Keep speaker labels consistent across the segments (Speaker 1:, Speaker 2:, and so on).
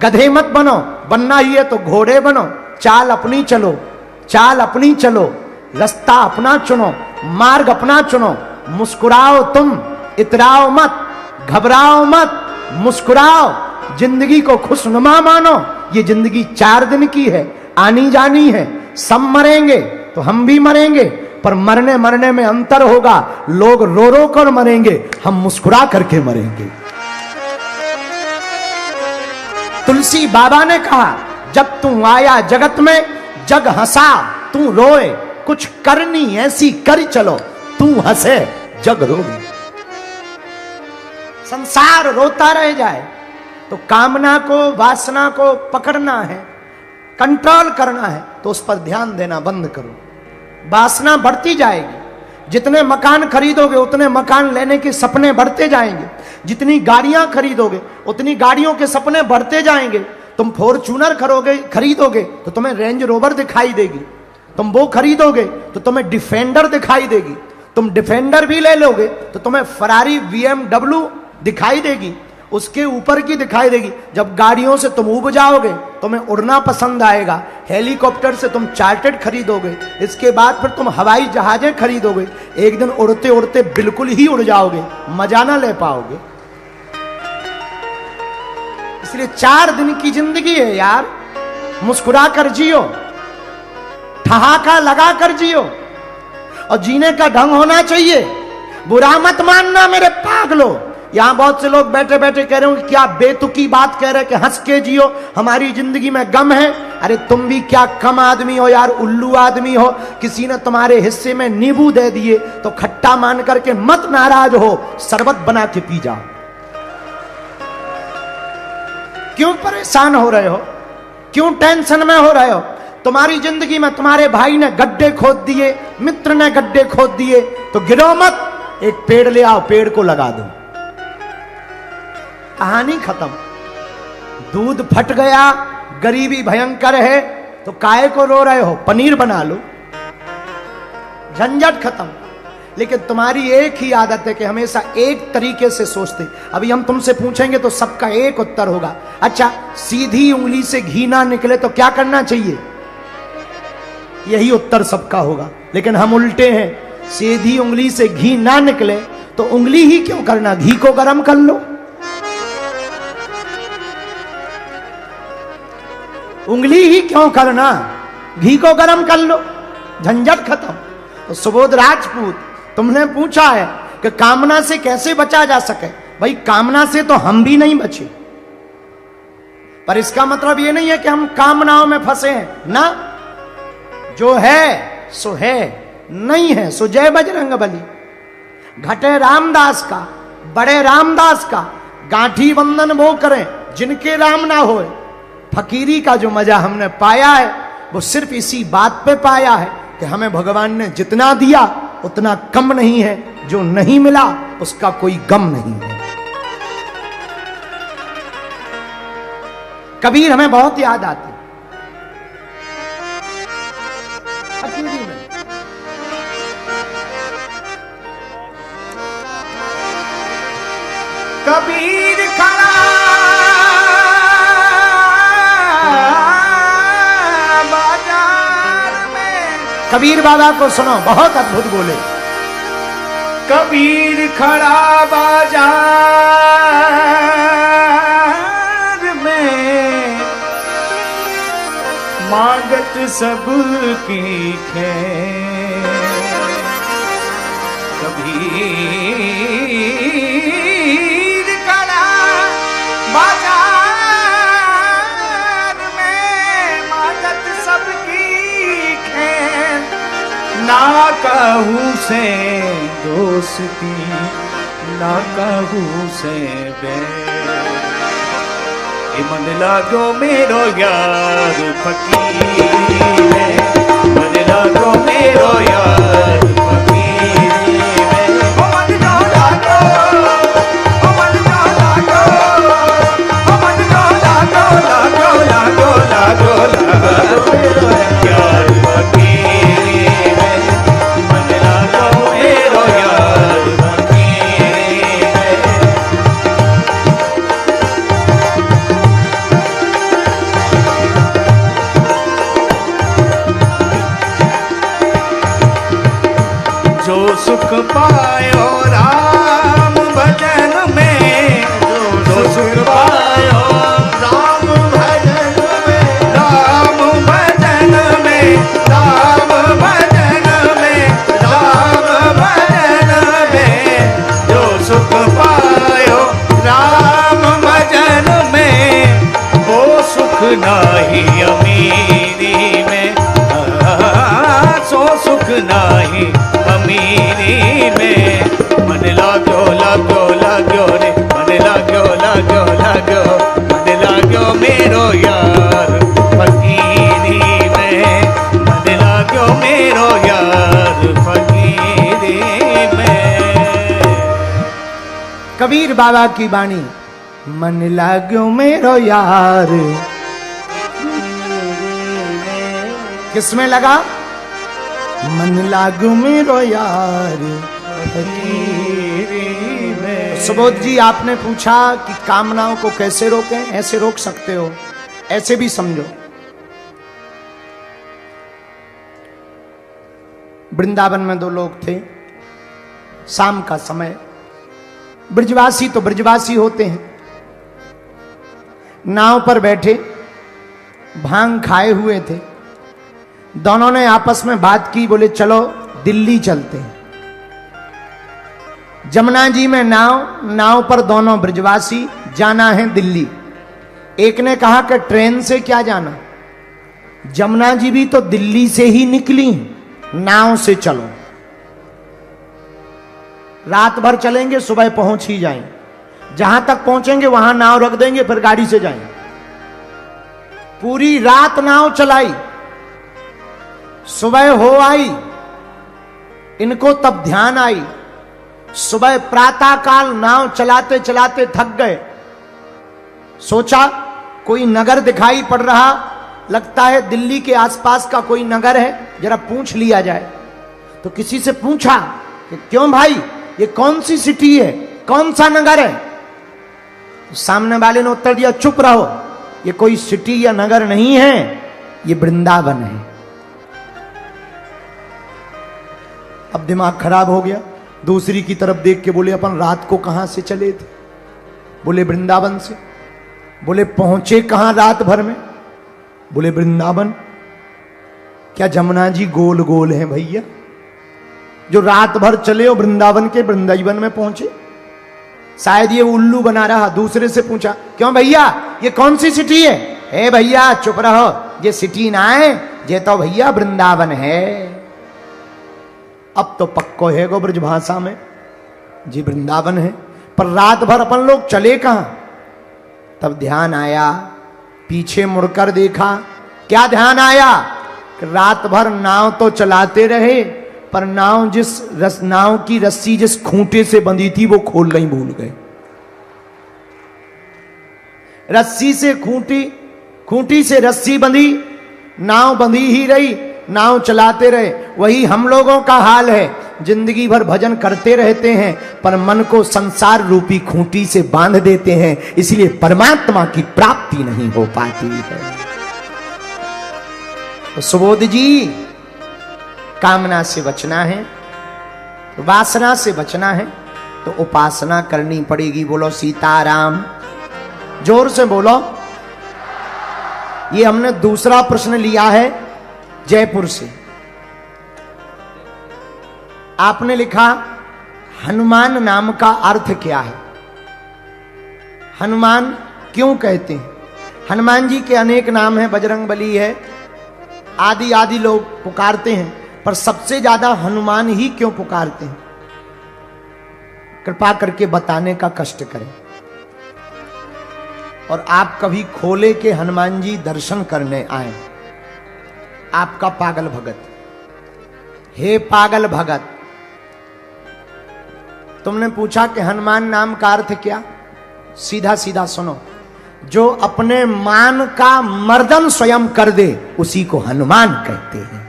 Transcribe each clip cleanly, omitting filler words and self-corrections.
Speaker 1: गधे मत बनो, बनना ही है तो घोड़े बनो। चाल अपनी चलो, चाल अपनी चलो, रास्ता अपना चुनो, मार्ग अपना चुनो। मुस्कुराओ तुम, इतराओ मत, घबराओ मत, मुस्कुराओ। जिंदगी को खुशनुमा मानो। ये जिंदगी 4 दिन की है, आनी जानी है। सब मरेंगे तो हम भी मरेंगे, पर मरने मरने में अंतर होगा। लोग रो रो कर मरेंगे, हम मुस्कुरा करके मरेंगे। तुलसी बाबा ने कहा, जब तू आया जगत में जग हंसा तू रोए, कुछ करनी ऐसी कर चलो, तू हंसे जग रोए। संसार रोता रह जाए तो कामना को, वासना को पकड़ना है, कंट्रोल करना है, तो उस पर ध्यान देना बंद करो। वासना बढ़ती जाएगी। जितने मकान खरीदोगे उतने मकान लेने के सपने बढ़ते जाएंगे। जितनी गाड़ियां खरीदोगे उतनी गाड़ियों के सपने बढ़ते जाएंगे। तुम फॉर्च्यूनर खरीदोगे तो तुम्हें रेंज रोवर दिखाई देगी। तुम वो खरीदोगे तो तुम्हें डिफेंडर दिखाई देगी। तुम डिफेंडर भी ले लोगे तो तुम्हें फरारी BMW दिखाई देगी, उसके ऊपर की दिखाई देगी। जब गाड़ियों से तुम ऊब जाओगे तुम्हें उड़ना पसंद आएगा। हेलीकॉप्टर से तुम चार्टर्ड खरीदोगे, इसके बाद फिर तुम हवाई जहाजें खरीदोगे। एक दिन उड़ते उड़ते बिल्कुल ही उड़ जाओगे, मजा ना ले पाओगे। इसलिए 4 दिन की जिंदगी है यार, मुस्कुरा कर जियो, ठहाका लगा कर जियो। और जीने का ढंग होना चाहिए। बुरा मत मानना मेरे पागलो। यहां बहुत से लोग बैठे बैठे कह रहे हो क्या बेतुकी बात कह रहे कि हंस के जियो, हमारी जिंदगी में गम है। अरे तुम भी क्या कम आदमी हो यार, उल्लू आदमी हो। किसी ने तुम्हारे हिस्से में नींबू दे दिए तो खट्टा मान करके मत नाराज हो, शरबत बना के पी जाओ। क्यों परेशान हो रहे हो, क्यों टेंशन में हो रहे हो? तुम्हारी जिंदगी में तुम्हारे भाई ने गड्ढे खोद दिए, मित्र ने गड्ढे खोद दिए, तो गिरो मत, एक पेड़ ले आओ, पेड़ को लगा दो, कहानी खत्म। दूध फट गया, गरीबी भयंकर है, तो काहे को रो रहे हो? पनीर बना लो, झंझट खत्म। लेकिन तुम्हारी एक ही आदत है कि हमेशा एक तरीके से सोचते। अभी हम तुमसे पूछेंगे तो सबका एक उत्तर होगा। अच्छा, सीधी उंगली से घी ना निकले तो क्या करना चाहिए? यही उत्तर सबका होगा। लेकिन हम उल्टे हैं, सीधी उंगली से घी ना निकले तो उंगली ही क्यों करना, घी को गर्म कर लो। उंगली ही क्यों करना, घी को गर्म कर लो, झंझट खत्म। तो सुबोध राजपूत, तुमने पूछा है कि कामना से कैसे बचा जा सके। भाई कामना से तो हम भी नहीं बचे, पर इसका मतलब यह नहीं है कि हम कामनाओं में फंसे हैं ना। जो है सो है, नहीं है सो जय बजरंग बली। घटे रामदास का, बड़े रामदास का, गांठी वंदन वो करें जिनके राम ना होए। फकीरी का जो मजा हमने पाया है वो सिर्फ इसी बात पे पाया है कि हमें भगवान ने जितना दिया उतना कम नहीं है, जो नहीं मिला उसका कोई गम नहीं है। कबीर हमें बहुत याद आते। कबीर खड़ा बाजार में, कबीर बाबा को सुनो, बहुत अद्भुत बोले। कबीर खड़ा बाजार में, मांगत सबकी खैर। कबीर बाजार में, मांगत सबकी खैर। ना कहूँ से दोस्ती, ना कहूँ से बैर। मन लागो मेरो यार फकीर है, मन लागो मेरो यार फकीर है। ओ मन लागो, ओ मन लागो, ओ मन लागो, लागो लागो लागो लागो यार फकीर है, मन लागो मेरो यार फकीर है।
Speaker 2: सुख पायो राम भजन में, जो सुख पायो राम भजन में, राम भजन में, राम भजन में, राम भजन में, जो सुख पायो राम भजन में, वो सुख नाही अमीरी में, सो सुख नाही अमीरी में। मन लाग्यो लाग्यो लाग्यो रे, मन लाग्यो लाग्यो लाग्यो, मन लाग्यो मेरो यार फकीरी में, मन लाग्यो मेरो यार फकीरी में।
Speaker 1: कबीर बाबा की वाणी, मन लाग्यो मेरो यार। किसमें लगा? मन लागू मेरो यार फकीरी में। सुबोध जी, आपने पूछा कि कामनाओं को कैसे रोकें? ऐसे रोक सकते हो, ऐसे भी समझो। वृंदावन में दो लोग थे, शाम का समय। ब्रजवासी तो ब्रजवासी होते हैं, नाव पर बैठे भांग खाए हुए थे। दोनों ने आपस में बात की, बोले चलो दिल्ली चलते हैं। जमुना जी में नाव पर दोनों ब्रजवासी, जाना है दिल्ली। एक ने कहा कि ट्रेन से क्या जाना, जमुना जी भी तो दिल्ली से ही निकली, नाव से चलो। रात भर चलेंगे, सुबह पहुंच ही जाएंगे। जहां तक पहुंचेंगे वहां नाव रख देंगे, फिर गाड़ी से जाएंगे। पूरी रात नाव चलाई, सुबह हो आई। इनको तब ध्यान आई, सुबह प्रातः काल नाव चलाते चलाते थक गए। सोचा कोई नगर दिखाई पड़ रहा, लगता है दिल्ली के आसपास का कोई नगर है, जरा पूछ लिया जाए। तो किसी से पूछा कि क्यों भाई, ये कौन सी सिटी है, कौन सा नगर है? तो सामने वाले ने उत्तर दिया, चुप रहो, ये कोई सिटी या नगर नहीं है, ये वृंदावन है। अब दिमाग खराब हो गया। दूसरी की तरफ देख के बोले, अपन रात को कहां से चले थे? बोले वृंदावन से। बोले पहुंचे कहां रात भर में? बोले वृंदावन। क्या जमुना जी गोल गोल है भैया, जो रात भर चले और वृंदावन के वृंदावन में पहुंचे? शायद ये उल्लू बना रहा। दूसरे से पूछा, क्यों भैया ये कौन सी सिटी है? ए भैया चुप रहो, ये सिटी ना है, ये तो भैया वृंदावन है। अब तो पक्को है गो ब्रज भाषा में, जी वृंदावन है। पर रात भर अपन लोग चले कहां? तब ध्यान आया, पीछे मुड़कर देखा। क्या ध्यान आया? कि रात भर नाव तो चलाते रहे, पर नाव की रस्सी जिस खूंटे से बंधी थी वो खोलना ही भूल गए। रस्सी से खूंटी से रस्सी बंधी, नाव बंधी ही रही, नाव चलाते रहे। वही हम लोगों का हाल है, जिंदगी भर भजन करते रहते हैं, पर मन को संसार रूपी खूंटी से बांध देते हैं, इसलिए परमात्मा की प्राप्ति नहीं हो पाती है। तो सुबोध जी, कामना से बचना है, वासना से बचना है, तो उपासना करनी पड़ेगी। बोलो सीताराम, जोर से बोलो। ये हमने दूसरा प्रश्न लिया है जयपुर से। आपने लिखा, हनुमान नाम का अर्थ क्या है? हनुमान क्यों कहते हैं? हनुमान जी के अनेक नाम हैं, बजरंगबली है, आदि आदि लोग पुकारते हैं, पर सबसे ज्यादा हनुमान ही क्यों पुकारते हैं? कृपा करके बताने का कष्ट करें। और आप कभी खोले के हनुमान जी दर्शन करने आए। आपका पागल भगत, हे पागल भगत, तुमने पूछा कि हनुमान नाम का अर्थ क्या? सीधा सीधा सुनो, जो अपने मान का मर्दन स्वयं कर दे उसी को हनुमान कहते हैं।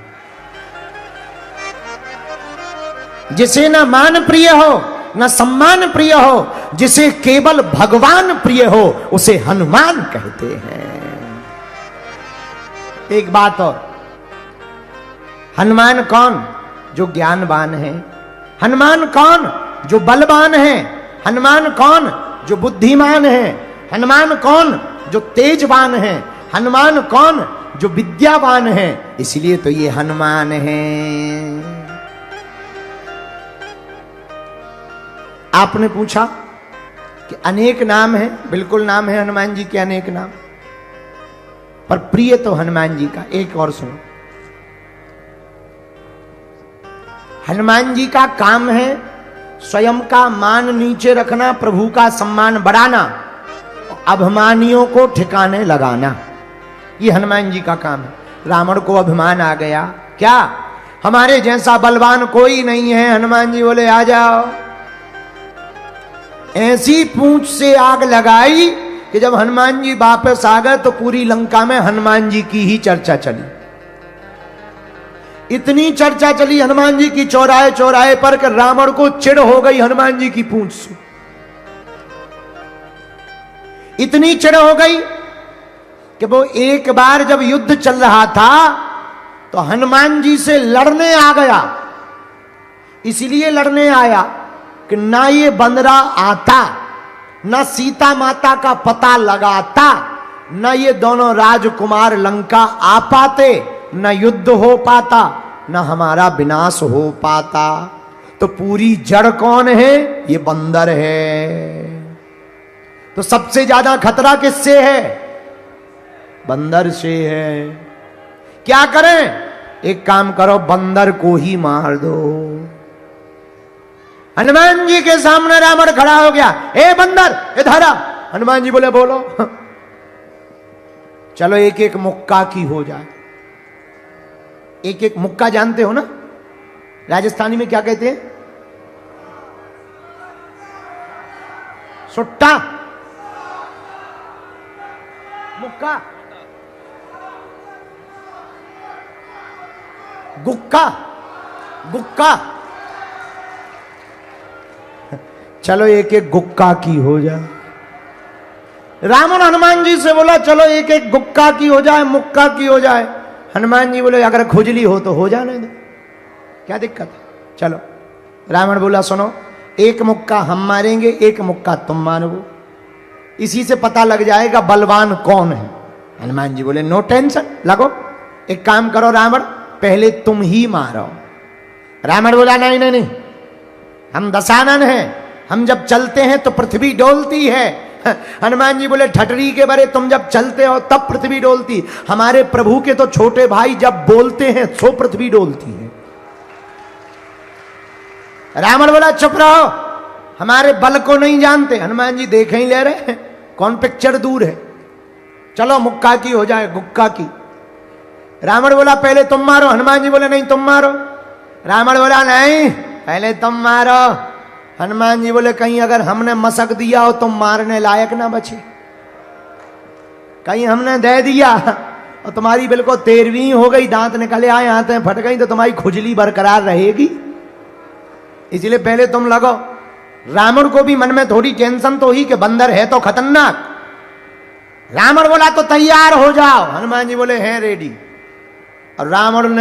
Speaker 1: जिसे न मान प्रिय हो न सम्मान प्रिय हो, जिसे केवल भगवान प्रिय हो, उसे हनुमान कहते हैं। एक बात और, हनुमान कौन? जो ज्ञानवान है, हनुमान कौन? जो बलवान है। हनुमान कौन? जो बुद्धिमान है। हनुमान कौन? जो तेजवान है। हनुमान कौन? जो विद्यावान है। इसलिए तो ये हनुमान है। आपने पूछा कि अनेक नाम है, बिल्कुल नाम है हनुमान जी के अनेक नाम, पर प्रिय तो हनुमान जी का एक और सुनो। हनुमान जी का काम है स्वयं का मान नीचे रखना, प्रभु का सम्मान बढ़ाना, अभिमानियों को ठिकाने लगाना। ये हनुमान जी का काम है। रावण को अभिमान आ गया, क्या हमारे जैसा बलवान कोई नहीं है? हनुमान जी बोले आ जाओ। ऐसी पूंछ से आग लगाई कि जब हनुमान जी वापस आ गए तो पूरी लंका में हनुमान जी की ही चर्चा चली। इतनी चर्चा चली हनुमान जी की चौराहे चौराहे पर कि रावण को चिढ़ हो गई हनुमान जी की पूंछ से। इतनी चिढ़ हो गई कि वो एक बार जब युद्ध चल रहा था तो हनुमान जी से लड़ने आ गया। इसलिए लड़ने आया कि ना ये बंदरा आता, ना सीता माता का पता लगाता, ना ये दोनों राजकुमार लंका आ पाते, न युद्ध हो पाता, न हमारा विनाश हो पाता। तो पूरी जड़ कौन है? ये बंदर है। तो सबसे ज्यादा खतरा किससे है? बंदर से है। क्या करें? एक काम करो, बंदर को ही मार दो। हनुमान जी के सामने रावण खड़ा हो गया, ए बंदर इधर आ। हनुमान जी बोले बोलो। चलो एक एक मुक्का की हो जाए। एक एक मुक्का जानते हो ना? राजस्थानी में क्या कहते हैं? सुट्टा, मुक्का, गुक्का, गुक्का। चलो एक एक गुक्का की हो जाए। रावण हनुमान जी से बोला चलो एक एक गुक्का की हो जाए, मुक्का की हो जाए। हनुमान जी बोले अगर खुजली हो तो हो जाने दो, क्या दिक्कत है, चलो। रावण बोला सुनो, एक मुक्का हम मारेंगे, एक मुक्का तुम मारो, इसी से पता लग जाएगा बलवान कौन है। हनुमान जी बोले नो टेंशन, लगो। एक काम करो रावण, पहले तुम ही मारो। रावण बोला नहीं नहीं नहीं, हम दशानन हैं, हम जब चलते हैं तो पृथ्वी डोलती है। हनुमान जी बोले ठटरी के बरे, तुम जब चलते हो तब पृथ्वी डोलती, हमारे प्रभु के तो छोटे भाई जब बोलते हैं सो पृथ्वी डोलती है। रावण बोला चुप रहो, हमारे बल को नहीं जानते। हनुमान जी देख ही ले रहे हैं, कौन पिक्चर दूर है। चलो मुक्का की हो जाए, गुक्का की। रावण बोला पहले तुम मारो। हनुमान जी बोले नहीं तुम मारो। रावण बोला नहीं पहले तुम मारो। हनुमान जी बोले कहीं अगर हमने मसक दिया हो तो मारने लायक ना बचे, कहीं हमने दे दिया और तुम्हारी बिल्कुल 13वीं हो गई, दांत निकले आए, आंतें फट गई, तो तुम्हारी खुजली बरकरार रहेगी। इसलिए पहले तुम लगो। रावण को भी मन में थोड़ी टेंशन तो ही कि बंदर है तो खतरनाक। रावण बोला तो तैयार हो जाओ। हनुमान जी बोले हैं रेडी। और रावण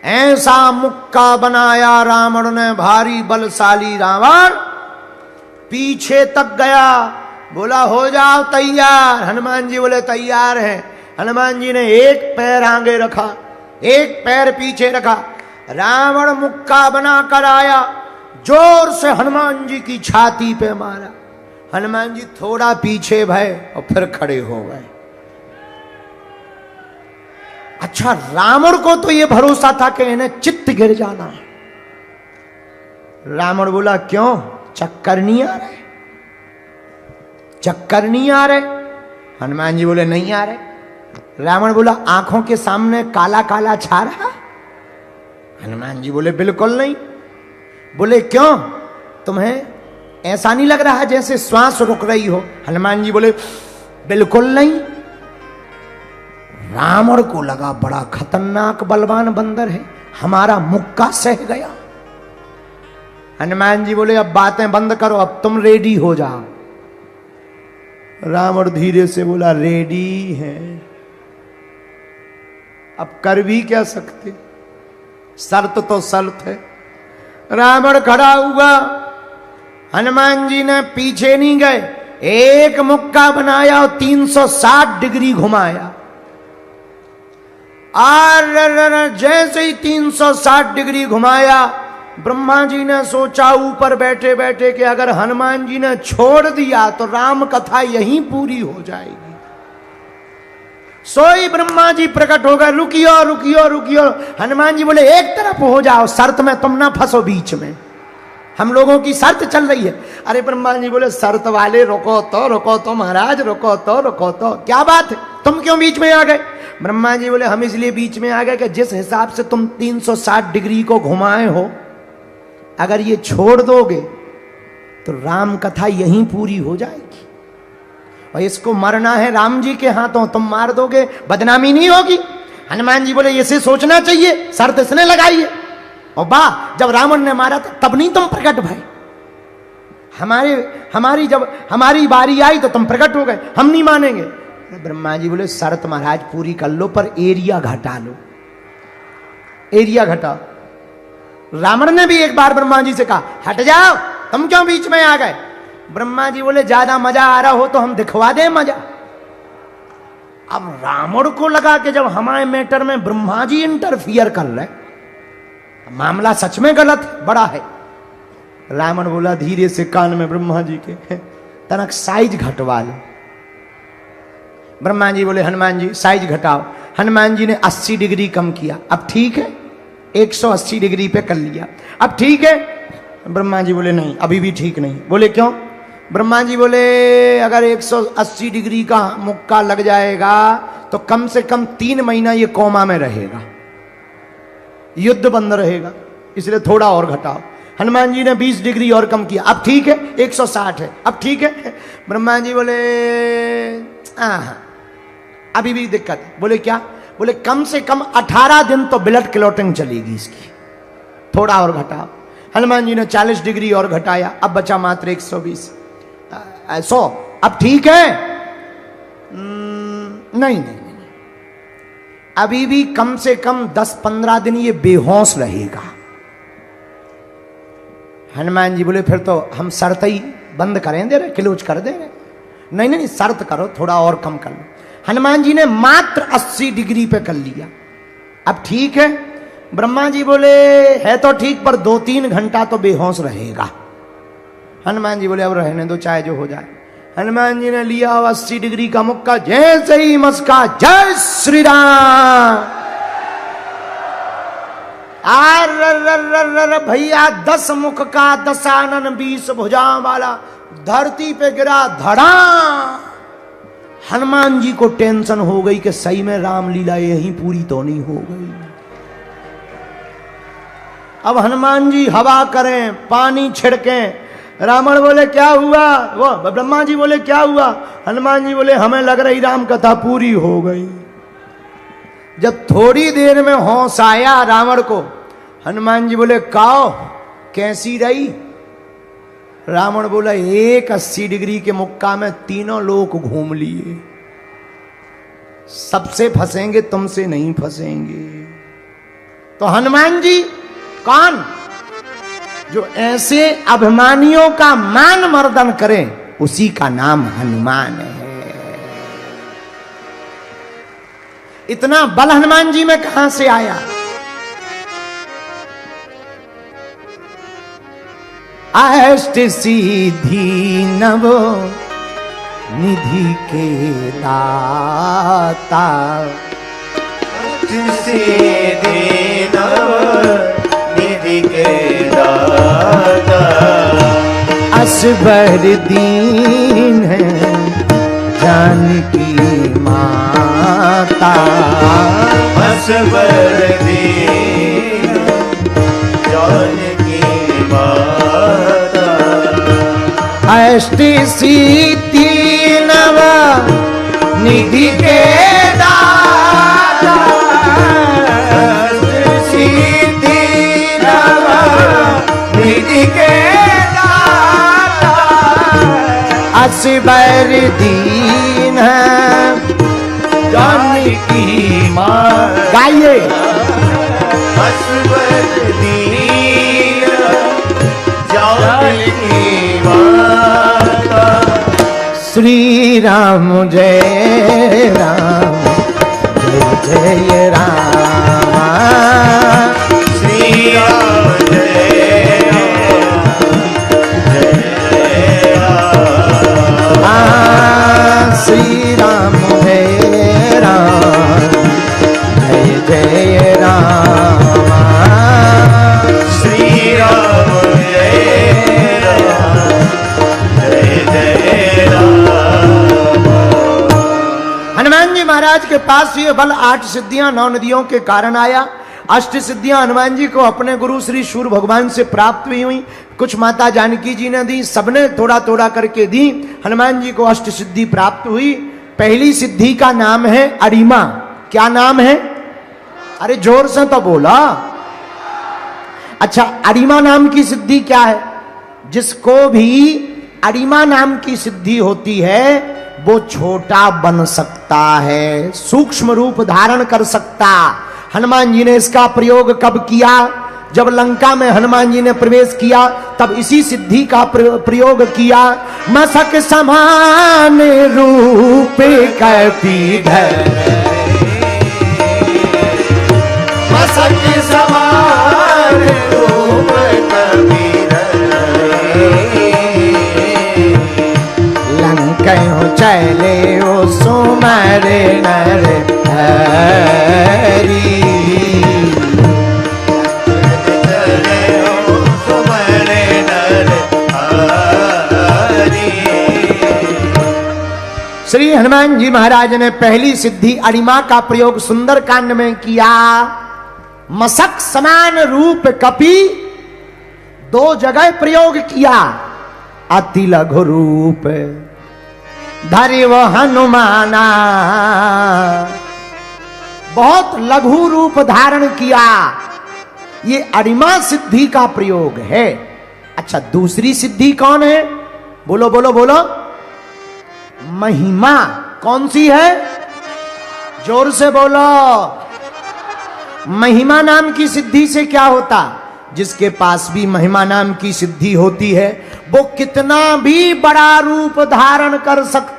Speaker 1: ऐसा मुक्का बनाया रावण ने, भारी बलशाली रावण पीछे तक गया। बोला हो जाओ तैयार। हनुमान जी बोले तैयार हैं। हनुमान जी ने एक पैर आगे रखा, एक पैर पीछे रखा। रावण मुक्का बनाकर आया, जोर से हनुमान जी की छाती पे मारा। हनुमान जी थोड़ा पीछे भय और फिर खड़े हो गए। अच्छा, रावण को तो यह भरोसा था कि इन्हें चित्त गिर जाना है। रावण बोला क्यों, चक्कर नहीं आ रहे, चक्कर नहीं आ रहे? हनुमान जी बोले नहीं आ रहे। रावण बोला आंखों के सामने काला काला छा रहा? हनुमान जी बोले बिल्कुल नहीं। बोले क्यों, तुम्हें ऐसा नहीं लग रहा जैसे श्वास रुक रही हो? हनुमान जी बोले बिल्कुल नहीं। रावण को लगा बड़ा खतरनाक बलवान बंदर है, हमारा मुक्का सह गया। हनुमान जी बोले अब बातें बंद करो, अब तुम रेडी हो जाओ। रावण धीरे से बोला रेडी है, अब कर भी क्या सकते। शर्त तो शर्त है। रावण खड़ा हुआ, हनुमान जी ने पीछे नहीं गए, एक मुक्का बनाया और 360 डिग्री घुमाया। और जैसे ही 360 डिग्री घुमाया, ब्रह्मा जी ने सोचा ऊपर बैठे बैठे कि अगर हनुमान जी ने छोड़ दिया तो राम कथा यहीं पूरी हो जाएगी। सोई ब्रह्मा जी प्रकट हो गए, रुकियो रुकियो रुकियो। हनुमान जी बोले एक तरफ हो जाओ, शर्त में तुम ना फंसो बीच में, हम लोगों की शर्त चल रही है। अरे ब्रह्मा जी बोले शर्त वाले रुको तो महाराज, रुको तो क्या बात है, तुम क्यों बीच में आ गए? ब्रह्मा जी बोले हम इसलिए बीच में आ गए कि जिस हिसाब से तुम 360 डिग्री को घुमाए हो, अगर ये छोड़ दोगे तो राम कथा यहीं पूरी हो जाएगी, और इसको मरना है राम जी के हाथों, तुम मार दोगे बदनामी नहीं होगी। हनुमान जी बोले इसे सोचना चाहिए, शर्त इसने लगाई है। और वाह, जब रावण ने मारा था तब नहीं तुम प्रकट भय, जब हमारी बारी आई तो तुम प्रकट हो गए, हम नहीं मानेंगे। ब्रह्मा जी बोले शर्त महाराज पूरी कर लो, पर एरिया घटा लो, एरिया घटाओ। रावण ने भी एक बार ब्रह्मा जी से कहा हट जाओ, तुम क्यों बीच में आ गए? ब्रह्मा जी बोले ज्यादा मजा आ रहा हो तो हम दिखवा दें मजा। अब रावण को लगा कि जब हमारे मैटर में ब्रह्मा जी इंटरफियर कर रहे, मामला सच में गलत बड़ा है। रावण बोला धीरे से कान में ब्रह्मा जी के, तनक साइज घटवा लो। ब्रह्मा जी बोले हनुमान जी साइज घटाओ। हनुमान जी ने 80 डिग्री कम किया, अब ठीक है, 180 डिग्री पे कर लिया, अब ठीक है। ब्रह्मा जी बोले नहीं, अभी भी ठीक नहीं। बोले क्यों? ब्रह्मा जी बोले अगर 180 डिग्री का मुक्का लग जाएगा तो कम से कम 3 महीना ये कोमा में रहेगा, युद्ध बंद रहेगा, इसलिए थोड़ा और घटाओ। हनुमान जी ने 20 डिग्री और कम किया, अब ठीक है, 160 है, अब ठीक है। ब्रह्मा जी बोले अभी भी दिक्कत है। बोले क्या? बोले कम से कम 18 दिन तो ब्लड क्लॉटिंग चलेगी इसकी, थोड़ा और घटाओ। हनुमान जी ने 40 डिग्री और घटाया, अब बचा मात्र 120, 100, अब ठीक है? नहीं, अभी भी कम से कम 10-15 दिन ये बेहोश रहेगा। हनुमान जी बोले फिर तो हम शर्त ही बंद करें दे रहे, क्लोज कर दे रहे। नहीं, शर्त करो, थोड़ा और कम कर लो। हनुमान जी ने मात्र 80 डिग्री पे कर लिया, अब ठीक है। ब्रह्मा जी बोले है तो ठीक, पर 2-3 घंटा तो बेहोश रहेगा। हनुमान जी बोले अब रहने दो, चाहे जो हो जाए। हनुमान जी ने लिया 80 डिग्री का मुक्का, जैसे ही मस्का, जय श्री राम। भैया 10 मुख का 10 आनन 20 भुजाओं वाला धरती पे गिरा धड़ा। हनुमान जी को टेंशन हो गई कि सही में रामलीला यहीं पूरी तो नहीं हो गई। अब हनुमान जी हवा करें, पानी छिड़कें। रावण बोले क्या हुआ? वो ब्रह्मा जी बोले क्या हुआ? हनुमान जी बोले हमें लग रही राम कथा पूरी हो गई। जब थोड़ी देर में होश आया रावण को, हनुमान जी बोले काओ कैसी रही? रावण बोला 80 डिग्री के मुक्का में तीनों लोग घूम लिए, सबसे फंसेंगे, तुमसे नहीं फंसेंगे। तो हनुमान जी कौन? जो ऐसे अभिमानियों का मान मर्दन करें, उसी का नाम हनुमान है। इतना बल हनुमान जी में कहां से आया? अष्ट सिद्धि नव निधि के दाता,
Speaker 2: अष्ट सिद्धि नव निधि के दाता,
Speaker 1: असबर दीन है जानकी माता,
Speaker 2: असबर दीन जानकी माता,
Speaker 1: अष्ट सिद्धि नव निधि के दाता,
Speaker 2: अष्ट सिद्धि नव निधि के दाता,
Speaker 1: असबर दीन है
Speaker 2: जानकी माता,
Speaker 1: गाइए।
Speaker 2: अस्वद दीन जानकी माता।
Speaker 1: श्री राम जय राम जय जय राम।
Speaker 2: श्री राम जय राम
Speaker 1: श्री राम जय राम जय जय राम।
Speaker 2: श्री राम जय राम।
Speaker 1: हनुमान जी महाराज के पास ये बल 8 सिद्धियां 9 नदियों के कारण आया। अष्ट सिद्धियां हनुमान जी को अपने गुरु श्री सूर्य भगवान से प्राप्त हुई हुई, कुछ माता जानकी जी ने दी, सबने थोड़ा थोड़ा करके दी। हनुमान जी को अष्ट सिद्धि प्राप्त हुई। पहली सिद्धि का नाम है अरिमा। क्या नाम है? अरे जोर से तो बोला। अच्छा, अरिमा नाम की सिद्धि क्या है? जिसको भी अरिमा नाम की सिद्धि होती है वो छोटा बन सकता है, सूक्ष्म रूप धारण कर सकता। हनुमान जी ने इसका प्रयोग कब किया? जब लंका में हनुमान जी ने प्रवेश किया तब इसी सिद्धि का प्रयोग किया। मसक समान रूप कपीधर,
Speaker 2: मसक समान रूप कपीधर,
Speaker 1: लंकयो चले ओ सुमर नर हरि। श्री हनुमान जी महाराज ने पहली सिद्धि अरिमा का प्रयोग सुंदर कांड में किया। मसक समान रूप कपि 2 जगह प्रयोग किया। अति लघु रूप धरि वो हनुमाना, बहुत लघु रूप धारण किया। ये अरिमा सिद्धि का प्रयोग है। अच्छा, दूसरी सिद्धि कौन है? बोलो बोलो बोलो। महिमा। कौन सी है? जोर से बोलो। महिमा नाम की सिद्धि से क्या होता? जिसके पास भी महिमा नाम की सिद्धि होती है वो कितना भी बड़ा रूप धारण कर सकता